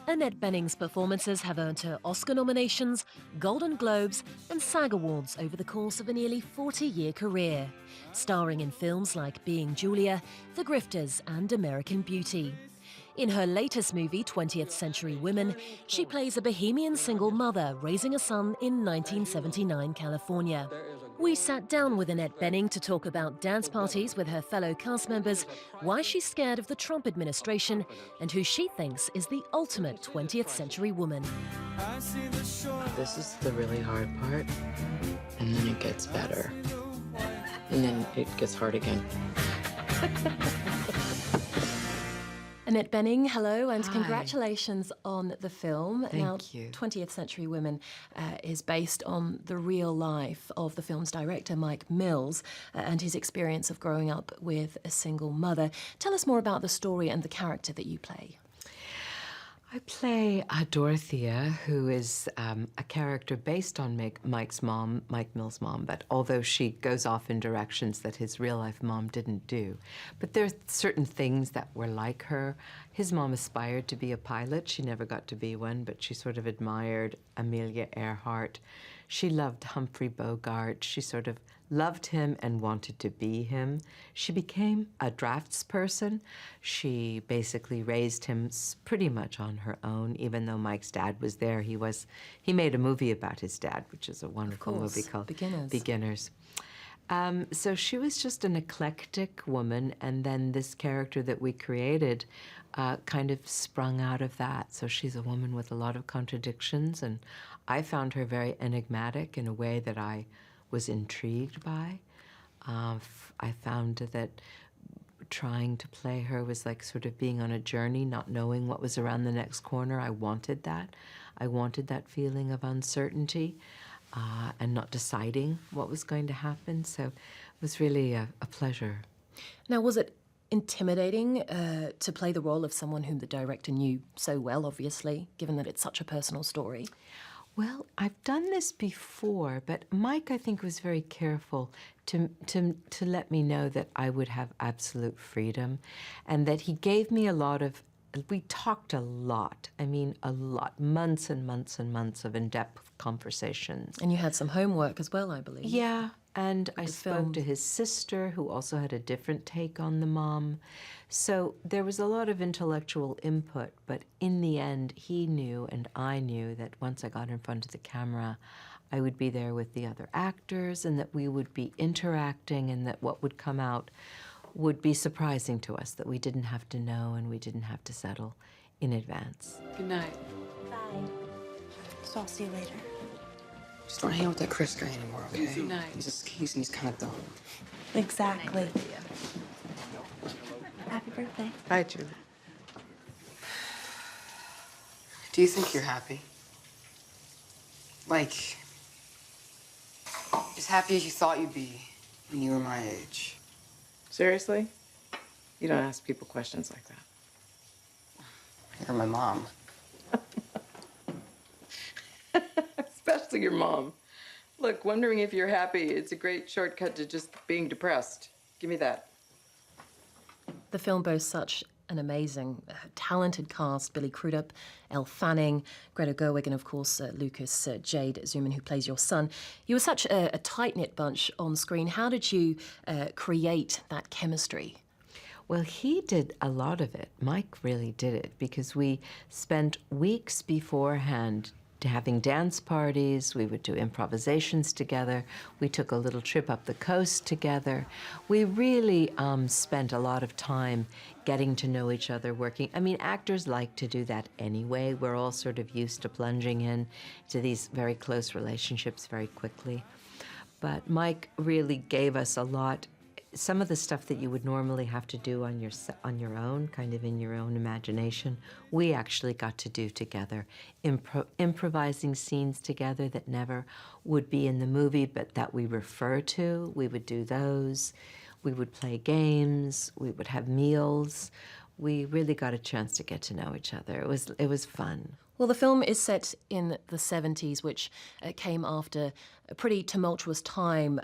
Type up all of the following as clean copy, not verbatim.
Annette Bening's performances have earned her Oscar nominations, Golden Globes and SAG Awards over the course of a nearly 40-year career, starring in films like Being Julia, The Grifters and American Beauty. In her latest movie, 20th Century Women, she plays a bohemian single mother raising a son in 1979 California. We sat down with Annette Bening to talk about dance parties with her fellow cast members, why she's scared of the Trump administration, and who she thinks is the ultimate 20th century woman. This is the really hard part, and then it gets better. And then it gets hard again. Annette Bening, hello, and Hi. Congratulations on the film. Thank you. 20th Century Women is based on the real life of the film's director, Mike Mills, and his experience of growing up with a single mother. Tell us more about the story and the character that you play. I play Dorothea, who is a character based on Mike's mom, Mike Mills' mom, but although she goes off in directions that his real-life mom didn't do. But there are certain things that were like her. His mom aspired to be a pilot. She never got to be one, but she sort of admired Amelia Earhart. She loved Humphrey Bogart. She sort of loved him and wanted to be him. She became a draftsperson. She basically raised him pretty much on her own, even though Mike's dad was there. He made a movie about his dad, which is a wonderful movie called Beginners. So she was just an eclectic woman, and then this character that we created kind of sprung out of that. So she's a woman with a lot of contradictions, and I found her very enigmatic in a way that I was intrigued by. I found that trying to play her was like sort of being on a journey, not knowing what was around the next corner. I wanted that. I wanted that feeling of uncertainty and not deciding what was going to happen. So it was really a pleasure. Now, was it intimidating to play the role of someone whom the director knew so well, obviously, given that it's such a personal story? Well, I've done this before, but Mike, I think, was very careful to let me know that I would have absolute freedom, and that he gave me a lot of, we talked a lot, I mean a lot, months and months and months of in-depth conversations. And you had some homework as well, I believe. Yeah, and I spoke to his sister, who also had a different take on the mom. So there was a lot of intellectual input, but in the end, he knew and I knew that once I got in front of the camera, I would be there with the other actors and that we would be interacting and that what would come out would be surprising to us, that we didn't have to know and we didn't have to settle in advance. Good night. Bye. So I'll see you later. Just don't hang out with that Chris guy anymore, okay? Good night. He's a skis and he's kind of dumb. Exactly. Happy birthday. Bye, Julie. Do you think you're happy? Like, as happy as you thought you'd be when you were my age? Seriously? You don't ask people questions like that. You're my mom. Especially your mom. Look, wondering if you're happy, it's a great shortcut to just being depressed. Give me that. The film boasts such an amazing, talented cast: Billy Crudup, Elle Fanning, Greta Gerwig, and of course Lucas Jade Zuman, who plays your son. You were such a tight-knit bunch on screen. How did you create that chemistry? Well, he did a lot of it. Mike really did it, because we spent weeks beforehand having dance parties. We would do improvisations together. We took a little trip up the coast together. We really spent a lot of time getting to know each other, working. I mean, actors like to do that anyway. We're all sort of used to plunging in to these very close relationships very quickly. But Mike really gave us a lot. Some of the stuff that you would normally have to do on your own, kind of in your own imagination, we actually got to do together. Improvising scenes together that never would be in the movie, but that we refer to. We would do those. We would play games. We would have meals. We really got a chance to get to know each other. It was fun. Well, the film is set in the 70s, which came after a pretty tumultuous time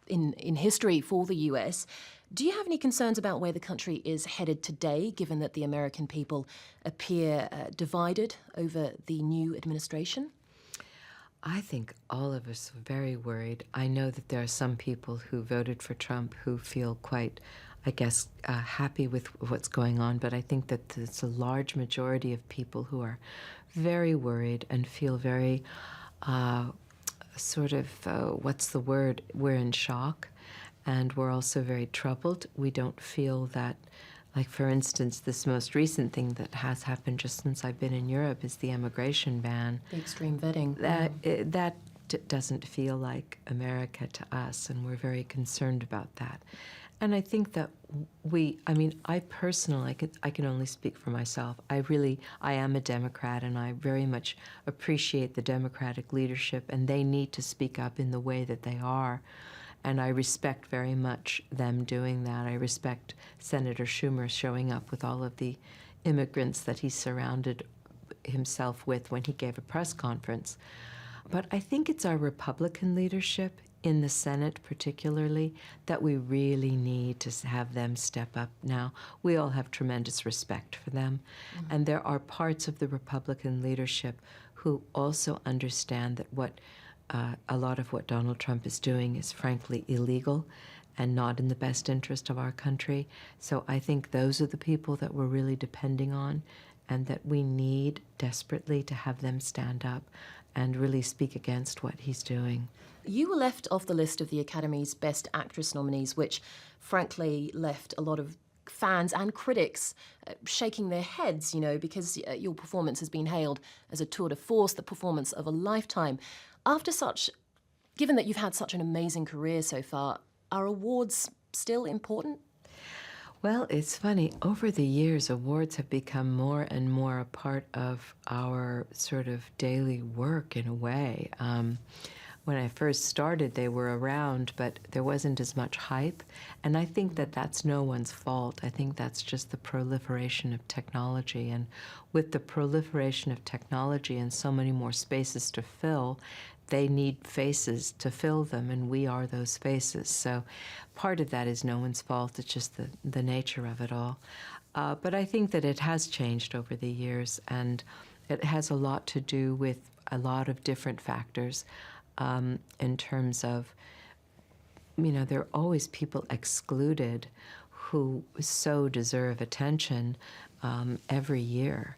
in history for the US. Do you have any concerns about where the country is headed today, given that the American people appear divided over the new administration? I think all of us are very worried. I know that there are some people who voted for Trump who feel quite, I guess, happy with what's going on, but I think that there's a large majority of people who are very worried and feel very what's the word? We're in shock, and we're also very troubled. We don't feel that, like, for instance, this most recent thing that has happened just since I've been in Europe is the immigration ban. The extreme vetting. That doesn't feel like America to us, and we're very concerned about that. And I think that I personally, I can only speak for myself. I am a Democrat, and I very much appreciate the Democratic leadership, and they need to speak up in the way that they are. And I respect very much them doing that. I respect Senator Schumer showing up with all of the immigrants that he surrounded himself with when he gave a press conference. But I think it's our Republican leadership, in the Senate particularly, that we really need to have them step up now. We all have tremendous respect for them. Mm-hmm. And there are parts of the Republican leadership who also understand that a lot of what Donald Trump is doing is frankly illegal and not in the best interest of our country. So I think those are the people that we're really depending on, and that we need desperately to have them stand up and really speak against what he's doing. You were left off the list of the Academy's Best Actress nominees, which frankly left a lot of fans and critics shaking their heads, because your performance has been hailed as a tour de force, the performance of a lifetime. Given that you've had such an amazing career so far, are awards still important? Well, it's funny. Over the years, awards have become more and more a part of our sort of daily work in a way. When I first started, they were around, but there wasn't as much hype. And I think that that's no one's fault. I think that's just the proliferation of technology. And with the proliferation of technology and so many more spaces to fill, they need faces to fill them, and we are those faces. So part of that is no one's fault. It's just the nature of it all. But I think that it has changed over the years, and it has a lot to do with a lot of different factors. In terms of, there are always people excluded who so deserve attention every year.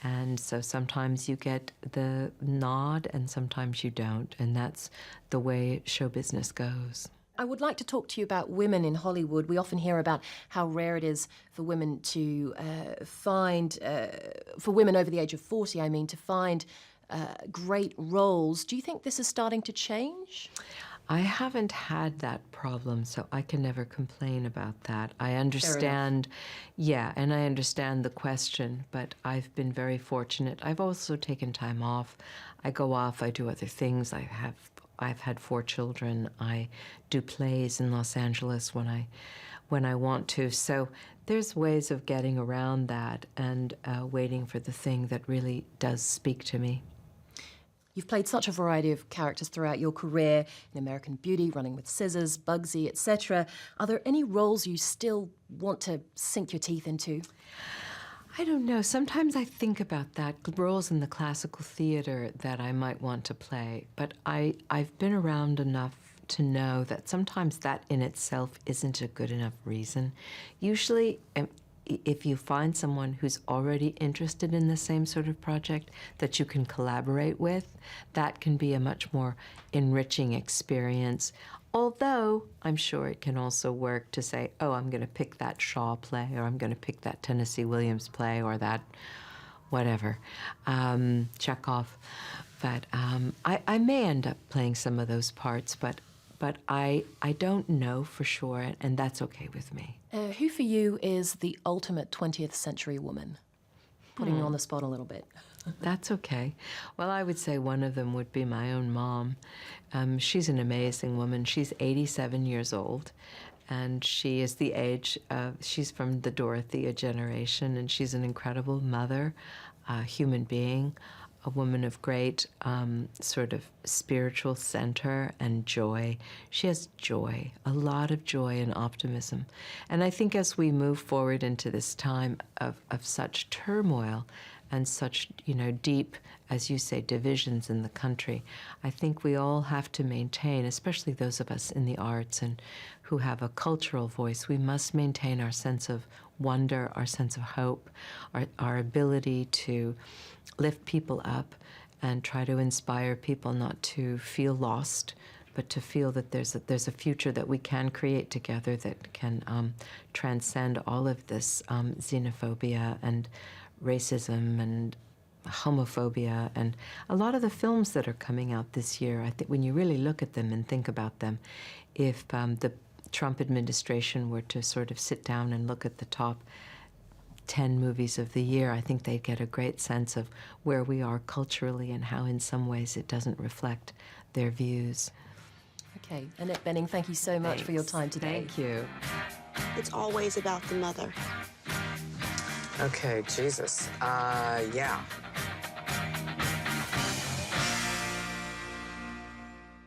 And so sometimes you get the nod and sometimes you don't. And that's the way show business goes. I would like to talk to you about women in Hollywood. We often hear about how rare it is for women to for women over the age of 40, to find great roles. Do you think this is starting to change? I haven't had that problem, so I can never complain about that. I understand, and I understand the question, but I've been very fortunate. I've also taken time off. I go off, I do other things. I've had 4 children. I do plays in Los Angeles when I want to. So there's ways of getting around that and waiting for the thing that really does speak to me. You've played such a variety of characters throughout your career, in American Beauty, Running with Scissors, Bugsy, etc. Are there any roles you still want to sink your teeth into? I don't know. Sometimes I think about that, roles in the classical theater that I might want to play, but I've been around enough to know that sometimes that in itself isn't a good enough reason. Usually, if you find someone who's already interested in the same sort of project that you can collaborate with, that can be a much more enriching experience. Although I'm sure it can also work to say, oh, I'm going to pick that Shaw play, or I'm going to pick that Tennessee Williams play, or that whatever, Chekhov. But I may end up playing some of those parts, but I don't know for sure, and that's okay with me. Who for you is the ultimate 20th century woman? Putting you on the spot a little bit. That's okay. Well, I would say one of them would be my own mom. She's an amazing woman. She's 87 years old, and she is the age of, she's from the Dorothea generation, and she's an incredible mother, human being. a woman of great sort of spiritual center and joy. She has joy, a lot of joy and optimism. And I think as we move forward into this time of such turmoil and such, deep, as you say, divisions in the country, I think we all have to maintain, especially those of us in the arts and who have a cultural voice, we must maintain our sense of wonder, our sense of hope, our ability to lift people up and try to inspire people not to feel lost, but to feel that there's a future that we can create together that can transcend all of this xenophobia and racism and homophobia. And a lot of the films that are coming out this year, I think when you really look at them and think about them, if the Trump administration were to sort of sit down and look at the top 10 movies of the year, I think they'd get a great sense of where we are culturally and how in some ways it doesn't reflect their views. Okay, Annette Bening, thank you so much for your time today. Thank you. It's always about the mother. Okay, Jesus. Yeah.